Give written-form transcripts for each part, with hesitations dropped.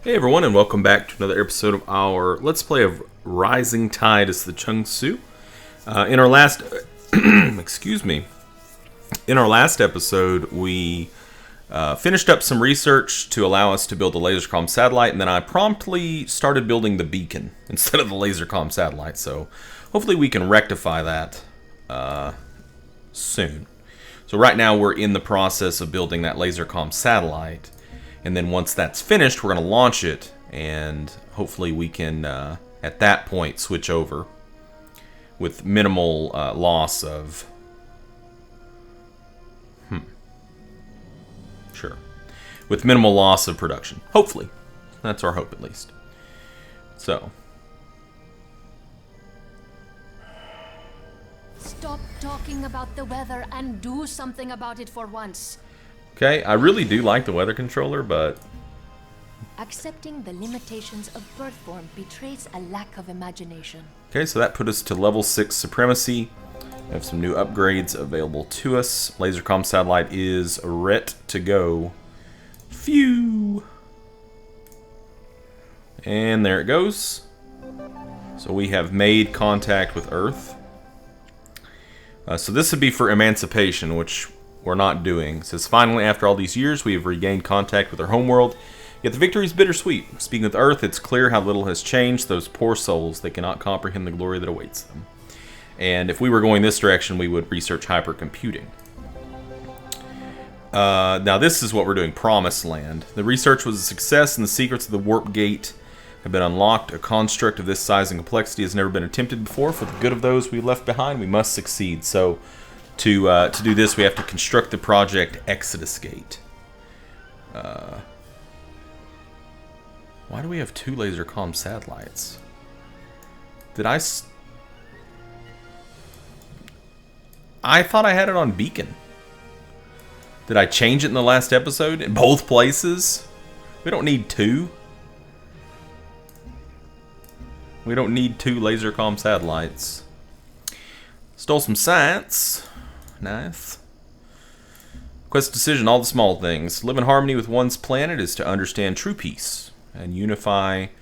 Hey everyone, and welcome back to another episode of our Let's Play of Rising Tide as the Chungsu. In our last, excuse me, in our last episode, we finished up some research to allow us to build a lasercom satellite, and then I promptly started building the beacon instead of the lasercom satellite. So hopefully we can rectify that soon. So right now we're in the process of building that lasercom satellite. And then once that's finished, we're going to launch it, and hopefully we can, at that point, switch over with minimal loss of... Sure. With minimal loss of production. Hopefully. That's our hope, at least. So. Stop talking about the weather and do something about it for once. Okay, I really do like the weather controller, but... Accepting the limitations of birth form betrays a lack of imagination. Okay, so that put us to level 6 supremacy. We have some new upgrades available to us. Lasercom satellite is ret to go. Phew! And there it goes. So we have made contact with Earth. So this would be for emancipation, which we're not doing. It says, finally, after all these years, we have regained contact with our homeworld. Yet the victory is bittersweet. Speaking with Earth, it's clear how little has changed. Those poor souls, they cannot comprehend the glory that awaits them. And if we were going this direction, we would research hypercomputing. Now this is what we're doing, Promised Land. The research was a success, and the secrets of the warp gate have been unlocked. A construct of this size and complexity has never been attempted before. For the good of those we left behind, we must succeed. So to do this, we have to construct the project Exodus Gate. Why do we have 2 lasercom satellites? Did I thought I had it on beacon. Did I change it in the last episode? In both places? We don't need 2. We don't need 2 lasercom satellites. Stole some science. Nice. Quest decision, all the small things. Live in harmony with one's planet is to understand true peace. And unity,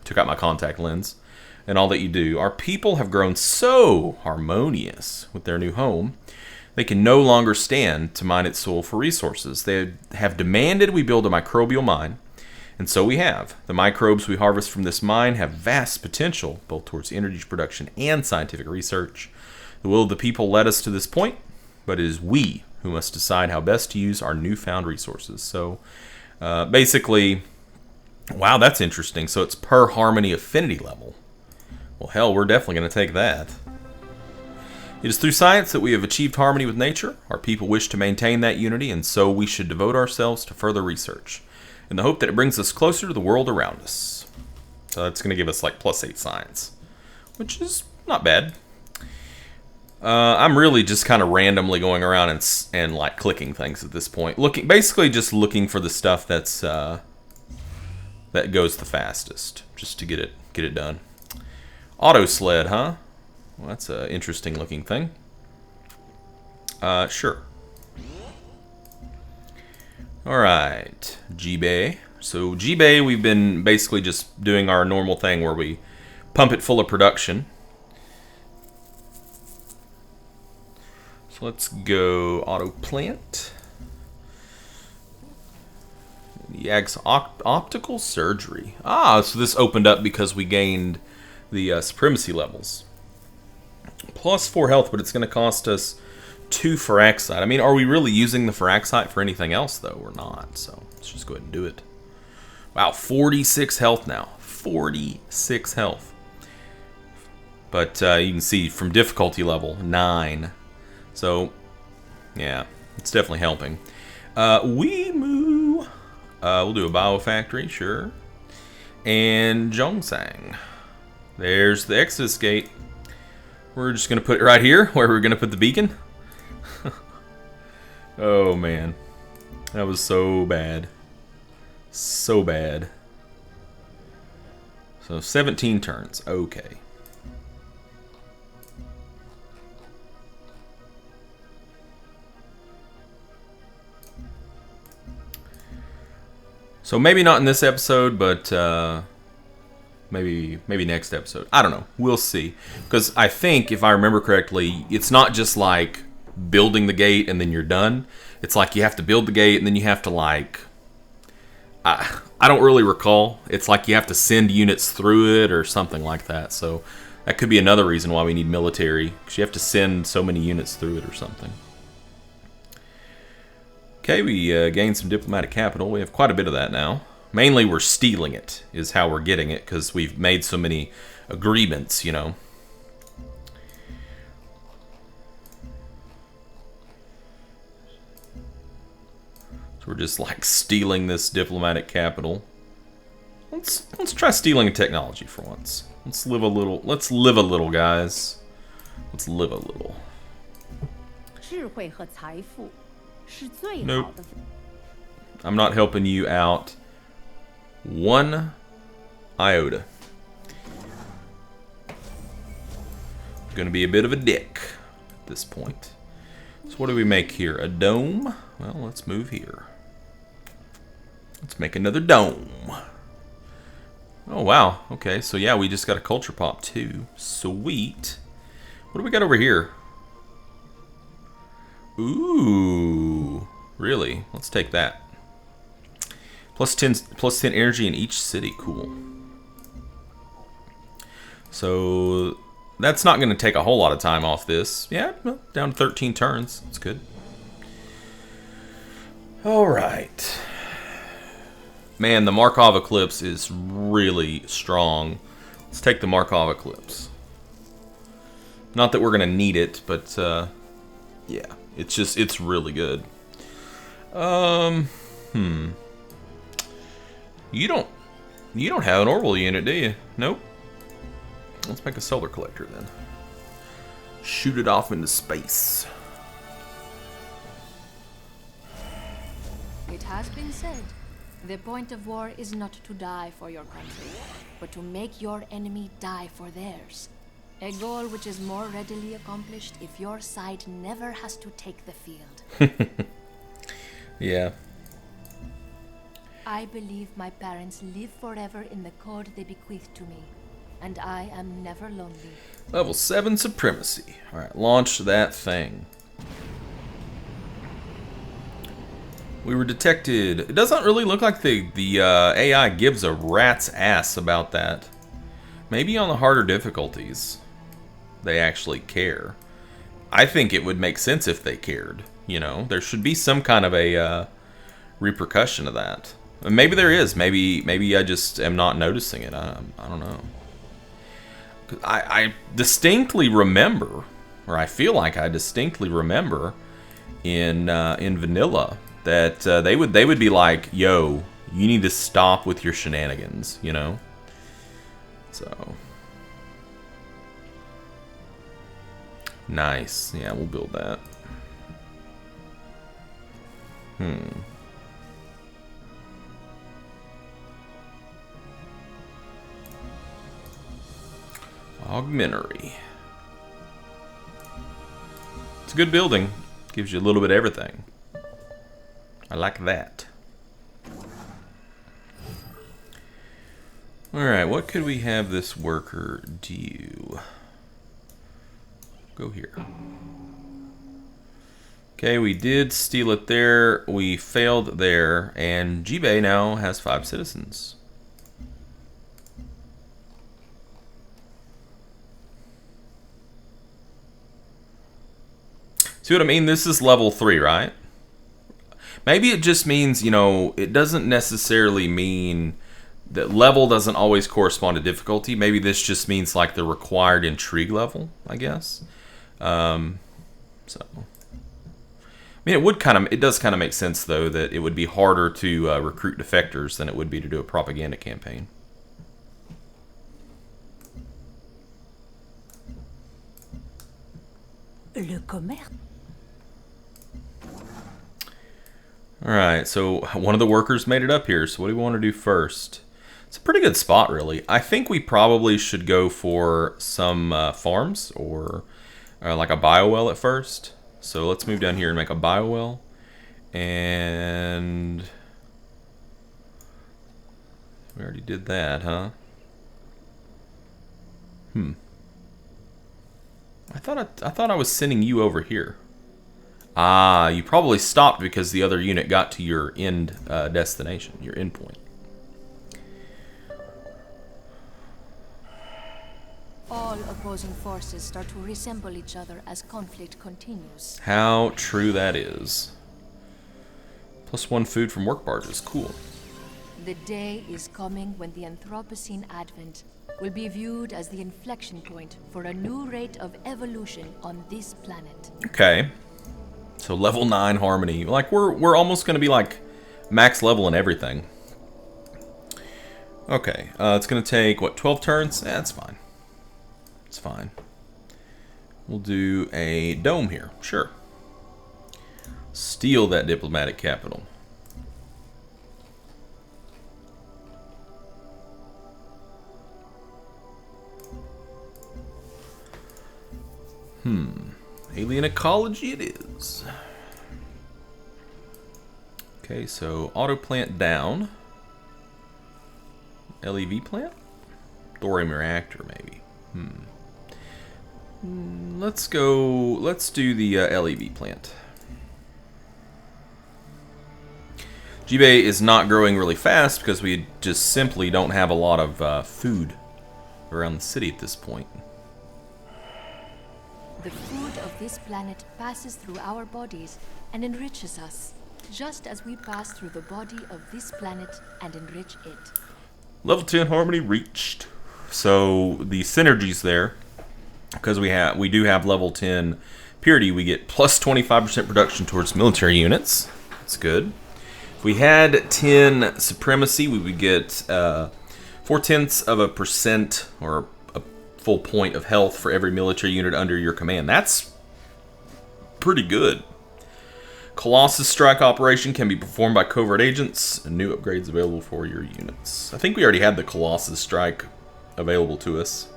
took out my contact lens, and all that you do. Our people have grown so harmonious with their new home, they can no longer stand to mine its soil for resources. They have demanded we build a microbial mine, and so we have. The microbes we harvest from this mine have vast potential, both towards energy production and scientific research. The will of the people led us to this point, but it is we who must decide how best to use our newfound resources. So, basically, wow, that's interesting. So it's per harmony affinity level. Well, hell, we're definitely going to take that. It is through science that we have achieved harmony with nature. Our people wish to maintain that unity, and so we should devote ourselves to further research, in the hope that it brings us closer to the world around us. So that's going to give us like +8 science, which is not bad. I'm really just kind of randomly going around and like clicking things at this point, basically just looking for the stuff that's that goes the fastest, just to get it done. Auto sled, huh? Well, that's an interesting looking thing. Sure. All right, G-Bay. So G-Bay, we've been basically just doing our normal thing where we pump it full of production. So let's go auto plant. Yags optical surgery. Ah, so this opened up because we gained the supremacy levels. +4 health, but it's going to cost us 2 Firaxite. I mean, are we really using the Firaxite for anything else, though? We're not, so let's just go ahead and do it. Wow, 46 health now. 46 health. But you can see from difficulty level, 9. So, yeah, it's definitely helping. We'll do a biofactory, sure. And Zhongsang. There's the Exodus Gate. We're just going to put it right here, where we're going to put the beacon. Oh, man. That was so bad. So bad. So, 17 turns. Okay. So maybe not in this episode, but maybe next episode. I don't know. We'll see. Because I think, if I remember correctly, it's not just like building the gate and then you're done. It's like you have to build the gate and then you have to like... I don't really recall. It's like you have to send units through it or something like that. So that could be another reason why we need military. Because you have to send so many units through it or something. Okay, we gained some diplomatic capital. We have quite a bit of that now. Mainly we're stealing it, is how we're getting it, because we've made so many agreements, you know. So we're just like stealing this diplomatic capital. Let's try stealing a technology for once. Let's live a little, guys. Let's live a little. Nope. I'm not helping you out one iota. I'm gonna be a bit of a dick at this point. So what do we make here? A dome? Well, let's move here. Let's make another dome. Oh wow, okay, so yeah, we just got a culture pop too. Sweet. What do we got over here? Ooh, really? Let's take that. Plus 10 energy in each city. Cool. So that's not going to take a whole lot of time off this. Yeah, well, down to 13 turns. That's good. All right. Man, the Markov Eclipse is really strong. Let's take the Markov Eclipse. Not that we're going to need it, but yeah. It's really good. You don't have an orbital unit, do you? Nope. Let's make a solar collector then. Shoot it off into space. It has been said, the point of war is not to die for your country, but to make your enemy die for theirs. A goal which is more readily accomplished if your side never has to take the field. Yeah. I believe my parents live forever in the code they bequeathed to me, and I am never lonely. Level 7 supremacy. Alright, launch that thing. We were detected. It doesn't really look like the AI gives a rat's ass about that. Maybe on the harder difficulties they actually care. I think it would make sense if they cared. You know, there should be some kind of a repercussion of that. And maybe there is. Maybe I just am not noticing it. I don't know. I distinctly remember, or I feel like I distinctly remember in vanilla that they would be like, "Yo, you need to stop with your shenanigans," you know. So nice. Yeah, we'll build that. Augmentary. It's a good building. Gives you a little bit of everything. I like that. Alright, what could we have this worker do? Go here. Okay, we did steal it there. We failed there. And Jibei now has 5 citizens. See what I mean? This is level 3, right? Maybe it just means, you know, it doesn't necessarily mean that level doesn't always correspond to difficulty. Maybe this just means like the required intrigue level, I guess. So, I mean, it does kind of make sense though that it would be harder to recruit defectors than it would be to do a propaganda campaign. Le commerce. Alright, so one of the workers made it up here, so what do we want to do first? It's a pretty good spot, really. I think we probably should go for some farms, or like a biowell at first. So let's move down here and make a biowell. And We already did that, huh? I thought I was sending you over here. Ah, you probably stopped because the other unit got to your end destination, your end point. All opposing forces start to resemble each other as conflict continues. How true that is. +1 food from work barges, cool. The day is coming when the Anthropocene advent will be viewed as the inflection point for a new rate of evolution on this planet. Okay. So level 9 harmony. Like we're almost gonna be like max level and everything. Okay. It's gonna take what, 12 turns? That's fine. It's fine. We'll do a dome here. Sure. Steal that diplomatic capital. Alien ecology it is. Okay, so auto plant down. LEV plant? Thorium reactor, maybe. Let's do the LEV plant. Jibei is not growing really fast because we just simply don't have a lot of food around the city at this point. The food of this planet passes through our bodies and enriches us, just as we pass through the body of this planet and enrich it. Level 10 harmony reached. So the synergies there, because we do have level 10 purity, we get plus 25% production towards military units. That's good. If we had 10 supremacy, we would get 0.4% or a full point of health for every military unit under your command. That's pretty good. Colossus strike operation can be performed by covert agents, and new upgrades available for your units. I think we already had the Colossus strike available to us.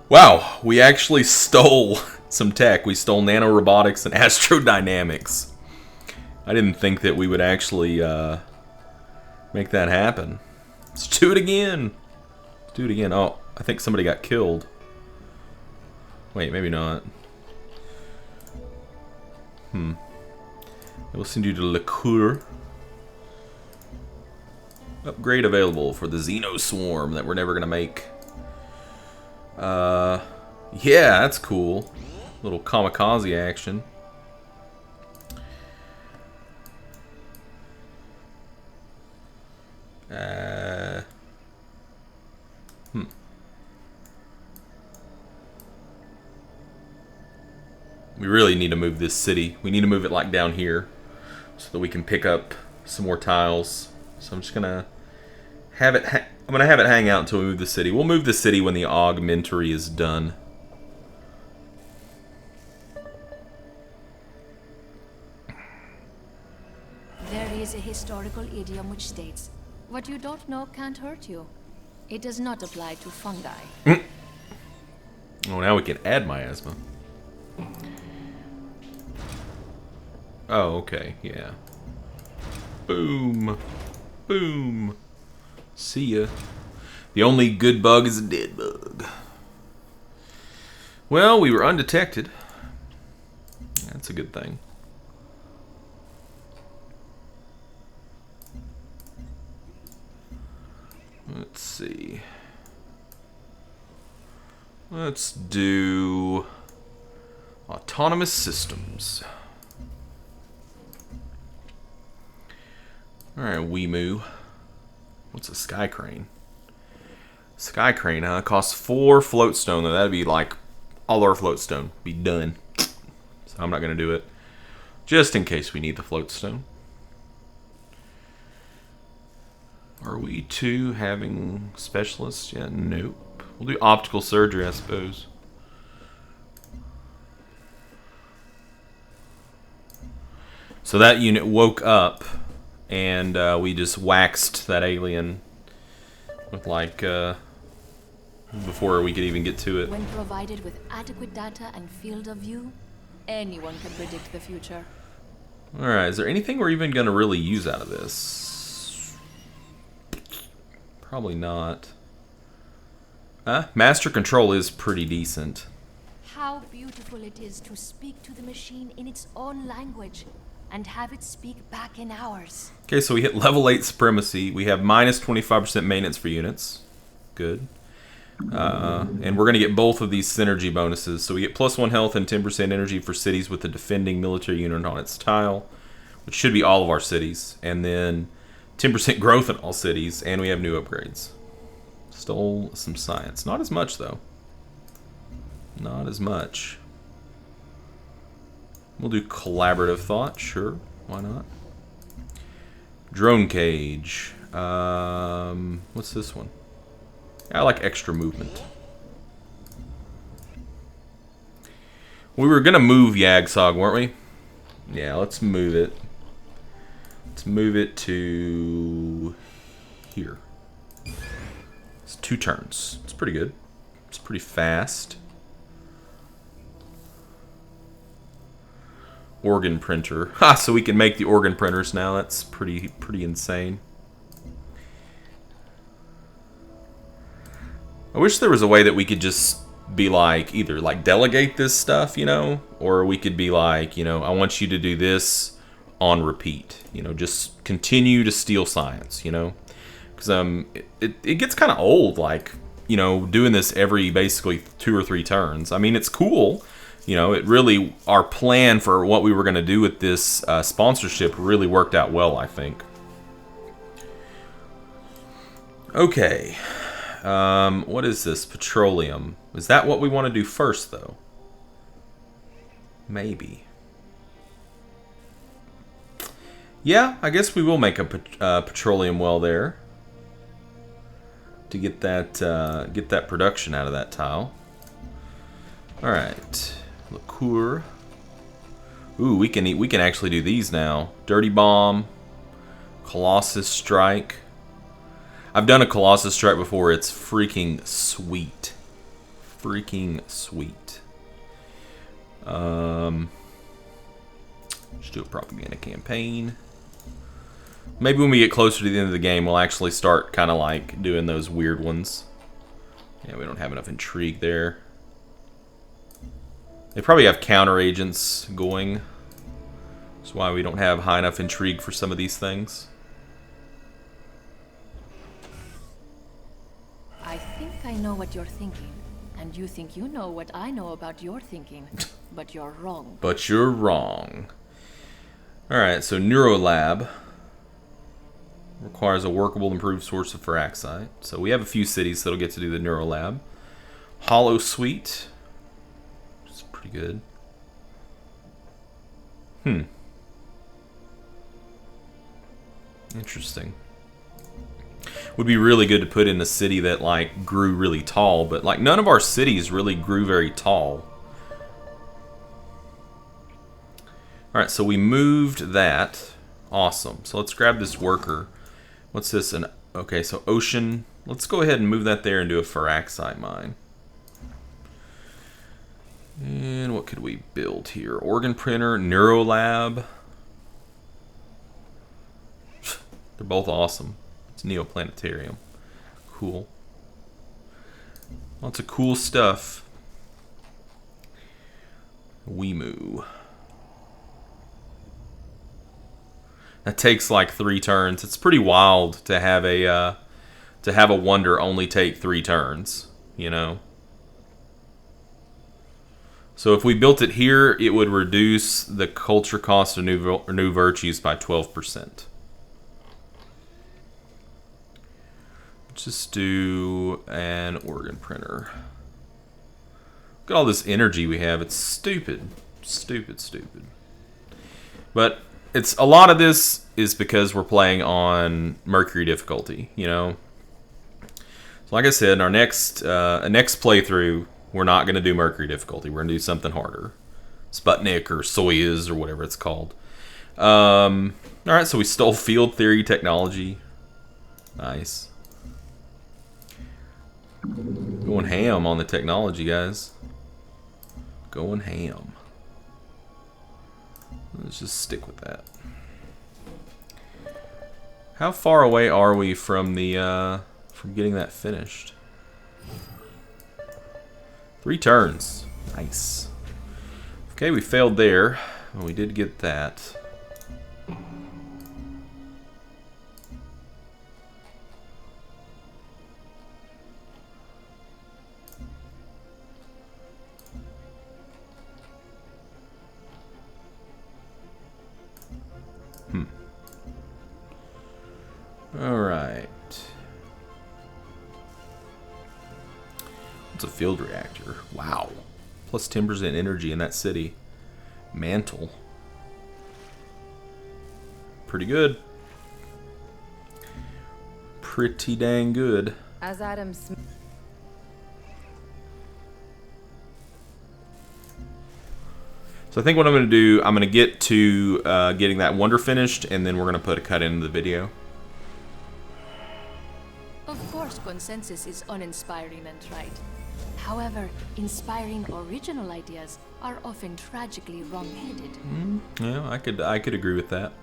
Wow, we actually stole some tech. We stole nanorobotics and astrodynamics. I didn't think that we would actually make that happen. Let's do it again. Let's do it again. Oh, I think somebody got killed. Wait, maybe not. We'll send you to Liqueur. Upgrade available for the Xeno Swarm that we're never gonna make. Yeah, that's cool. Little kamikaze action. We really need to move this city. We need to move it like down here so that we can pick up some more tiles. So I'm just gonna have it. I'm gonna have it hang out until we move the city. We'll move the city when the augmentary is done. There is a historical idiom which states, "What you don't know can't hurt you." It does not apply to fungi. Oh, now we can add miasma. Oh, okay, yeah. Boom. Boom. See ya. The only good bug is a dead bug. Well, we were undetected. That's a good thing. Let's see. Let's do autonomous systems. Alright, Weemoo. What's a sky crane? Sky crane, huh? Costs 4 floatstone, though. That'd be like all our floatstone. Be done. So I'm not gonna do it. Just in case we need the floatstone. Are we two having specialists? Yeah, nope. We'll do optical surgery, I suppose. So that unit woke up, and we just waxed that alien with like before we could even get to it. When provided with adequate data and field of view, anyone can predict the future. Alright, is there anything we're even going to really use out of this? Probably not. Master control is pretty decent. How beautiful it is to speak to the machine in its own language and have it speak back in ours. Okay, so we hit level 8 supremacy. We have minus 25% maintenance for units. Good. And we're going to get both of these synergy bonuses. So we get plus 1 health and 10% energy for cities with a defending military unit on its tile, which should be all of our cities. And then 10% growth in all cities, and we have new upgrades. Stole some science. Not as much, though. Not as much. We'll do collaborative thought, sure. Why not? Drone cage. What's this one? I like extra movement. We were gonna move Yagsog, weren't we? Yeah, let's move it. Let's move it to here. It's 2 turns. It's pretty good. It's pretty fast. Organ printer. Ha! So we can make the organ printers now. That's pretty insane. I wish there was a way that we could just be like, either like delegate this stuff, you know, or we could be like, you know, I want you to do this on repeat. You know, just continue to steal science, you know, because it gets kind of old, like, you know, doing this every basically 2 or 3 turns. I mean, it's cool. You know, it really, our plan for what we were going to do with this sponsorship really worked out well, I think. Okay. What is this? Petroleum. Is that what we want to do first, though? Maybe. Yeah, I guess we will make a petroleum well there. To get that production out of that tile. Alright. Liqueur. Ooh, we can actually do these now. Dirty Bomb. Colossus Strike. I've done a Colossus Strike before. It's freaking sweet. Freaking sweet. Just do a propaganda campaign. Maybe when we get closer to the end of the game, we'll actually start kind of like doing those weird ones. Yeah, we don't have enough intrigue there. They probably have counter agents going. That's why we don't have high enough intrigue for some of these things. I think I know what you're thinking, and you think you know what I know about your thinking, but you're wrong. But you're wrong. Alright, so Neurolab requires a workable, improved source of Firaxite. So we have a few cities that'll get to do the Neurolab. Hollow Suite. It's pretty good. Interesting. Would be really good to put in a city that like grew really tall, but like none of our cities really grew very tall. Alright, so we moved that. Awesome. So let's grab this worker. What's this? Okay, so ocean. Let's go ahead and move that there and do a Firaxite mine. And what could we build here? Organ printer, Neurolab. They're both awesome. It's Neoplanetarium. Cool. Lots of cool stuff. Wemu. That takes like 3 turns. It's pretty wild to have a wonder only take 3 turns, you know. So if we built it here, it would reduce the culture cost of new virtues by 12%. Let's just do an organ printer. Look at all this energy we have. It's stupid. Stupid, stupid. But it's a lot of this is because we're playing on Mercury difficulty, you know. So like I said, in our next playthrough, we're not going to do Mercury difficulty. We're going to do something harder. Sputnik or Soyuz or whatever it's called. Alright, so we stole field theory technology. Nice. Going ham on the technology, guys. Going ham. Let's just stick with that. How far away are we from the from getting that finished. 3 turns. Nice. Okay, we failed there. Well, we did get that. Alright. What's a field reactor? Wow. Plus timbers and energy in that city. Mantle. Pretty good. Pretty dang good. As Adam Smith. So I think what I'm going to do, I'm going to get to getting that wonder finished, and then we're going to put a cut into the video. Of course, consensus is uninspiring and trite. However, inspiring original ideas are often tragically wrong-headed. Yeah, I could agree with that.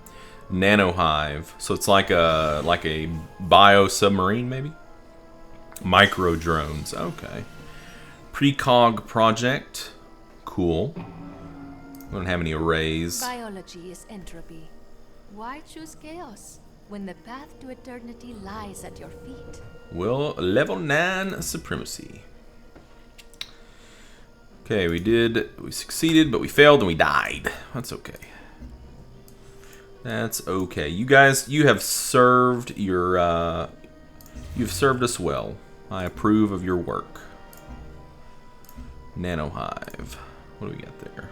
Nano hive, so it's like a bio submarine maybe. Micro drones, okay. Precog project, cool. We don't have any arrays. Biology is entropy. Why choose chaos when the path to eternity lies at your feet? Well, level 9 supremacy. Okay, we succeeded, but we failed and we died. That's okay. That's okay. You guys, you have served your, you've served us well. I approve of your work. Nano hive. What do we got there?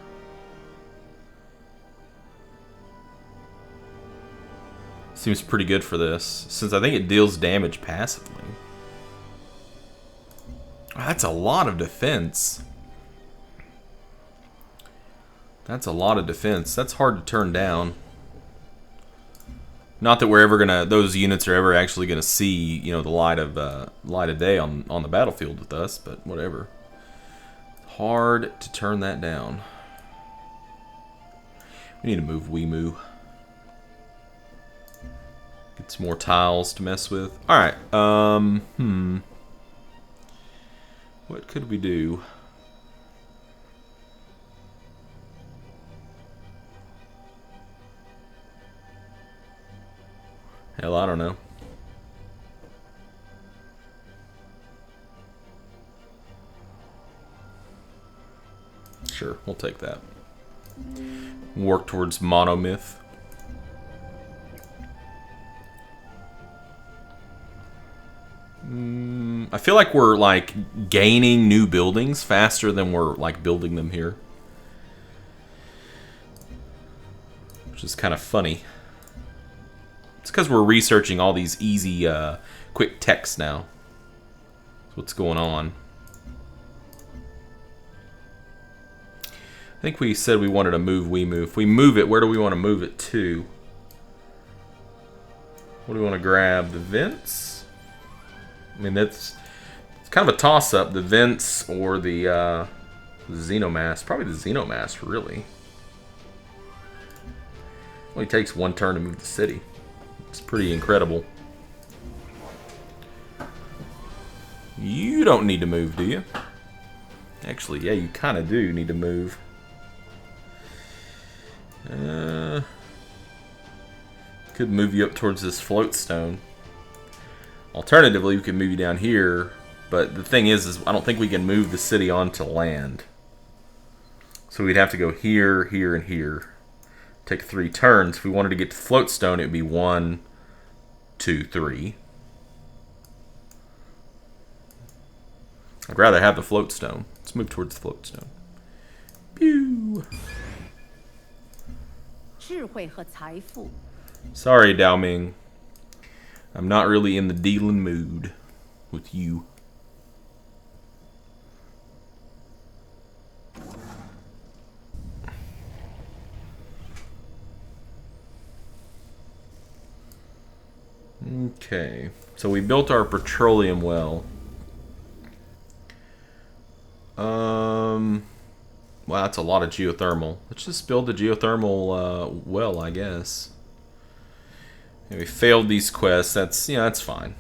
Seems pretty good for this, since I think it deals damage passively. That's a lot of defense. That's a lot of defense. That's hard to turn down. Not that we're ever gonna, those units are ever actually gonna see, you know, the light of day on the battlefield with us, but whatever. Hard to turn that down. We need to move Wemu. Get some more tiles to mess with. Alright, what could we do? Hell, I don't know. Sure, we'll take that. Work towards monomyth. I feel like we're like gaining new buildings faster than we're like building them here, which is kind of funny. It's because we're researching all these easy, quick texts now. That's what's going on. I think we said we wanted to move Wemu. If we move it, where do we want to move it to? What do we want to grab? The vents? I mean, it's kind of a toss-up. The vents or the Xenomass. Probably the Xenomass, really. Only takes 1 turn to move the city. It's pretty incredible. You don't need to move, do you? Actually, yeah, you kind of do need to move. Could move you up towards this float stone. Alternatively, we could move you down here, but the thing is I don't think we can move the city onto land. So we'd have to go here, here, and here. Take 3 turns. If we wanted to get to float stone, it would be 1, 2, 3. I'd rather have the float stone. Let's move towards the float stone. Pew! Sorry, Dao Ming. I'm not really in the dealing mood with you. Okay, so we built our petroleum well. Wow, that's a lot of geothermal. Let's just build the geothermal well, I guess. And we failed these quests. That's, you know, that's fine.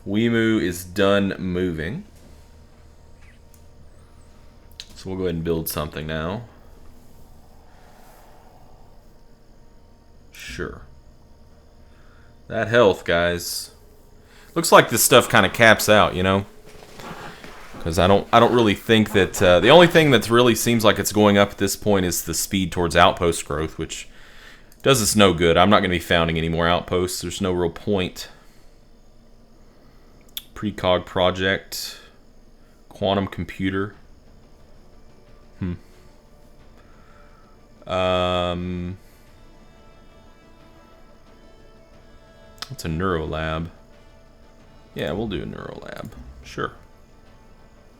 Wimu is done moving. So we'll go ahead and build something now. Sure. That health, guys. Looks like this stuff kind of caps out, you know? Because I don't really think that... the only thing that really seems like it's going up at this point is the speed towards outpost growth, which does us no good. I'm not going to be founding any more outposts. There's no real point. Precog project. Quantum computer. What's a neurolab? Yeah, we'll do a neurolab. Sure.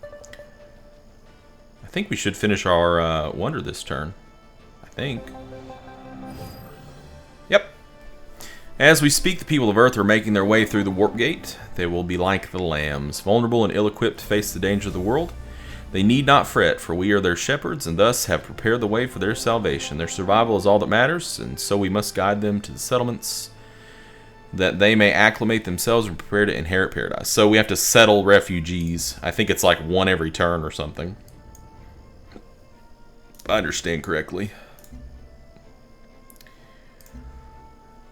I think we should finish our wonder this turn. I think. Yep. As we speak, the people of Earth are making their way through the warp gate. They will be like the lambs, vulnerable and ill-equipped to face the danger of the world. They need not fret, for we are their shepherds, and thus have prepared the way for their salvation. Their survival is all that matters, and so we must guide them to the settlements, that they may acclimate themselves and prepare to inherit paradise. So we have to settle refugees. I think it's like one every turn or something, if I understand correctly.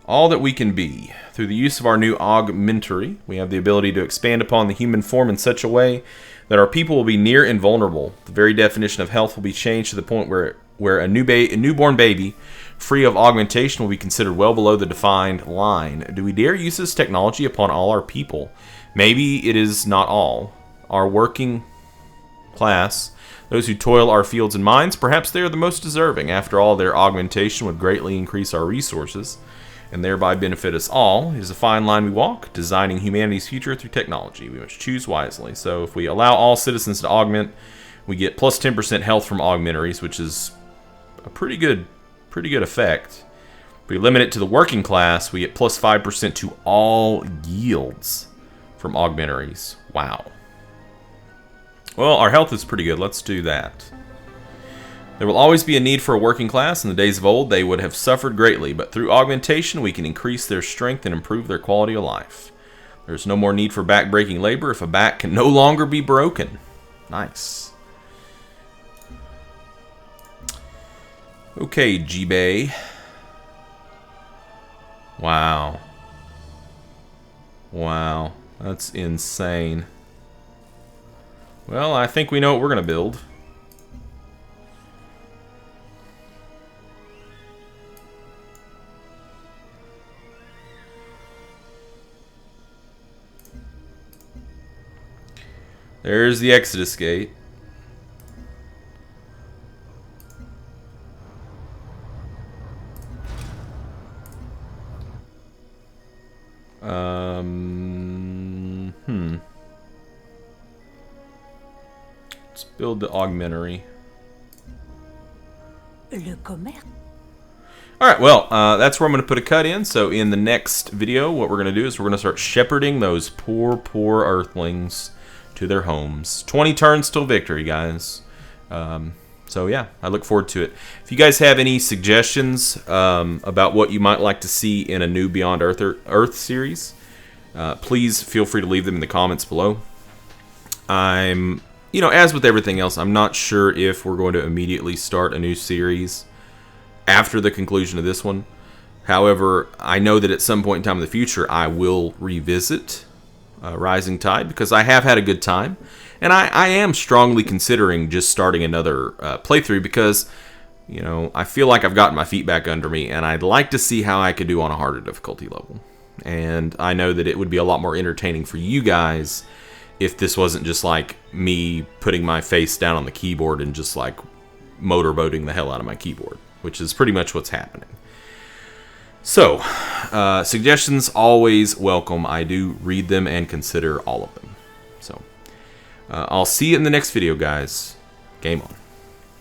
All that we can be. Through the use of our new augmentary, we have the ability to expand upon the human form in such a way that our people will be near invulnerable. The very definition of health will be changed to the point where a newborn baby free of augmentation will be considered well below the defined line. Do we dare use this technology upon all our people? Maybe it is not all. Our working class, those who toil our fields and mines, perhaps they are the most deserving. After all, their augmentation would greatly increase our resources and thereby benefit us all. It is a fine line we walk, designing humanity's future through technology. We must choose wisely. So if we allow all citizens to augment, we get plus 10% health from augmentaries, which is a pretty good effect. If we limit it to the working class, we get plus 5% to all yields from augmentaries. Wow. Well, our health is pretty good. Let's do that. There will always be a need for a working class. In the days of old, they would have suffered greatly, but through augmentation, we can increase their strength and improve their quality of life. There's no more need for back-breaking labor if a back can no longer be broken. Nice. Okay, G-Bay. Wow. Wow. That's insane. Well, I think we know what we're going to build. There's the Exodus Gate. Let's build the augmentary. Alright, well, that's where I'm going to put a cut in. So in the next video, what we're going to do is we're going to start shepherding those poor Earthlings to their homes. 20 turns till victory, guys. So yeah, I look forward to it. If you guys have any suggestions about what you might like to see in a new Beyond Earth series, please feel free to leave them in the comments below. You know, as with everything else, I'm not sure if we're going to immediately start a new series after the conclusion of this one. However, I know that at some point in time in the future, I will revisit Rising Tide, because I have had a good time. And I am strongly considering just starting another playthrough, because, you know, I feel like I've gotten my feet back under me, and I'd like to see how I could do on a harder difficulty level. And I know that it would be a lot more entertaining for you guys if this wasn't just like me putting my face down on the keyboard and just like motorboating the hell out of my keyboard, which is pretty much what's happening. So, suggestions always welcome. I do read them and consider all of them. So, I'll see you in the next video, guys. Game on.